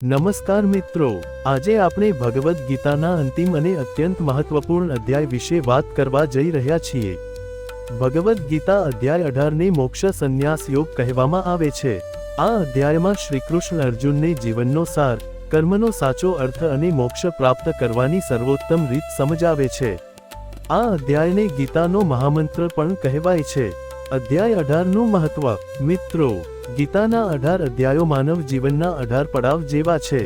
નમસ્કાર મિત્રો, આજે આપણે ભગવદ્ ગીતાના અંતિમ અને અત્યંત મહત્વપૂર્ણ અધ્યાય વિશે વાત કરવા જઈ રહ્યા છીએ। ભગવદ્ ગીતા અધ્યાય 18ને મોક્ષ સંન્યાસ યોગ કહેવામાં આવે છે। આ અધ્યાયમાં શ્રીકૃષ્ણ અર્જુનને જીવનનો સાર, કર્મનો સાચો અર્થ અને મોક્ષ પ્રાપ્ત કરવાની સર્વોત્તમ રીત સમજાવે છે। આ અધ્યાયને ગીતાનો મહામંત્ર પણ કહેવાય છે। અધ્યાય 18નું મહત્વ। મિત્રો, ગીતાના 18 અધ્યાયો માનવ જીવનના 18 પડાવ જેવા છે।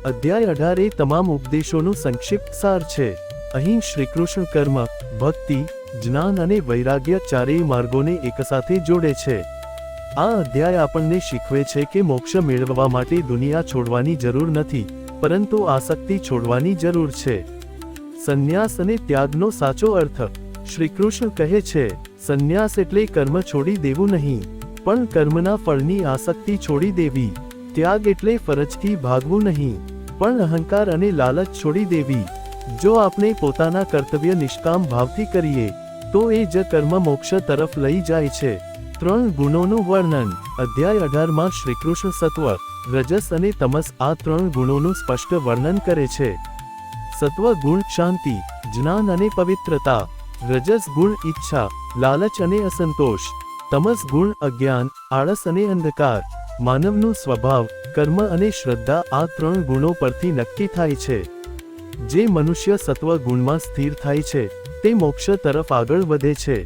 અધ્યાય 18 એ તમામ ઉપદેશોનું સંક્ષિપ્ત સાર છે। અહીં શ્રીકૃષ્ણ કર્મ, ભક્તિ, જ્ઞાન અને વૈરાગ્ય ચારેય માર્ગોને એકસાથે જોડે છે। આ અધ્યાય આપણને શીખવે છે કે મોક્ષ મેળવવા માટે દુનિયા છોડવાની જરૂર નથી, પરંતુ આસક્તિ છોડવાની જરૂર છે। સંન્યાસ અને ત્યાગનો સાચો અર્થ। શ્રીકૃષ્ણ કહે છે, સંન્યાસ એટલે કર્મ છોડી દેવું નહીં, પણ કર્મના ફળની આસક્તિ છોડી દેવી। ત્યાગ એટલે ફરજથી ભાગવું નહીં, પણ અહંકાર અને લાલચ છોડી દેવી। જો આપણે પોતાના કર્તવ્ય નિષ્કામ ભાવથી કરીએ, તો એ જ કર્મ મોક્ષ તરફ લઈ જાય છે। 3 ગુણોનું વર્ણન। અધ્યાય 18માં શ્રીકૃષ્ણ સત્વ, રજસ અને તમસ આ 3 ગુણોનું સ્પષ્ટ વર્ણન કરે છે। સત્વ ગુણ શાંતિ, જ્ઞાન અને પવિત્રતા, રજસ ગુણ ઈચ્છા, લાલચ અને અસંતોષ, તમસ ગુણ અજ્ઞાન, આળસ અને અંધકાર। માનવનું સ્વભાવ, કર્મ અને શ્રદ્ધા આ 3 ગુણો પરથી નક્કી થાય છે। જે મનુષ્ય સત્વ ગુણમાં સ્થિર થાય છે, તે મોક્ષ તરફ આગળ વધે છે।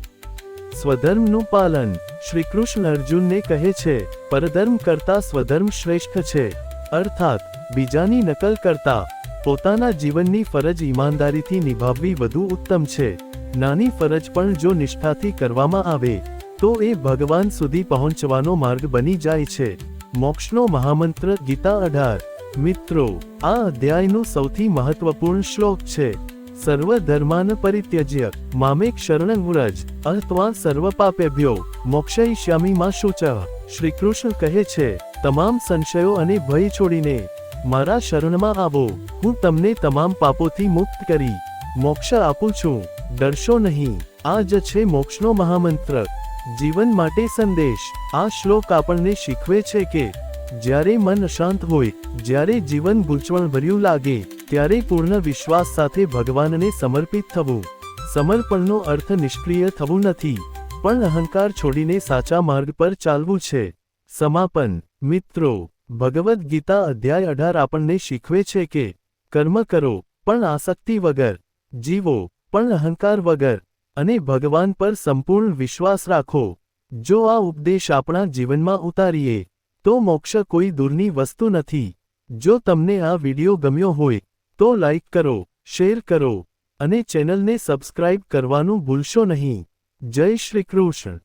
સ્વધર્મનું પાલન। શ્રીકૃષ્ણ અર્જુનને કહે છે, પરધર્મ કરતા સ્વધર્મ શ્રેષ્ઠ છે, અર્થાત બીજાની નકલ કરતા પોતાના જીવનની ફરજ ઈમાનદારીથી નિભાવવી વધુ ઉત્તમ છે। નાની ફરજ પણ જો નિષ્ઠાથી કરવામાં આવે, તો એ ભગવાન સુધી પહોંચવાનો માર્ગ બની જાય છે। મોક્ષનો મહામંત્ર ગીતા 18। મિત્રો, આ અધ્યાયનું સૌથી મહત્વપૂર્ણ શ્લોક છે, સર્વ ધર્માન પરિત્યજ્ય મામેક શરણં વ્રજ અહત્વા સર્વ પાપેભ્યો મોક્ષયિષ્યામિ મા શુચઃ। શ્રીકૃષ્ણ કહે છે, તમામ સંશયો અને ભય છોડીને મારા શરણમાં આવો, હું તમને તમામ પાપોથી મુક્ત કરી મોક્ષ આપું છું, ડરશો નહીં। આ જ છે મોક્ષનો મહામંત્ર, જીવન માટે સંદેશ। આ શ્લોક આપણને શીખવે છે કે જ્યારે મન અશાંત હોય, જ્યારે જીવન ગૂંચવણભર્યું લાગે, ત્યારે પૂર્ણ વિશ્વાસ સાથે ભગવાનને સમર્પિત થવું। સમર્પણનો અર્થ નિષ્ક્રિય થવું નથી, પણ અહંકાર છોડીને સાચા માર્ગ પર ચાલવું છે। સમાપન। મિત્રો, ભગવદ્ ગીતા અધ્યાય 18 આપણને શીખવે છે કે કર્મ કરો, પણ આસક્તિ વગર, જીવો, પણ અહંકાર વગર, અને ભગવાન પર સંપૂર્ણ વિશ્વાસ રાખો। જો આ ઉપદેશ આપણા જીવનમાં ઉતારીએ, તો મોક્ષ કોઈ દૂરની વસ્તુ નથી। જો તમને આ વિડિયો ગમ્યો હોય, તો લાઈક કરો, શેર કરો, અને ચેનલને સબસ્ક્રાઇબ કરવાનું ભૂલશો નહીં। જય શ્રી કૃષ્ણ।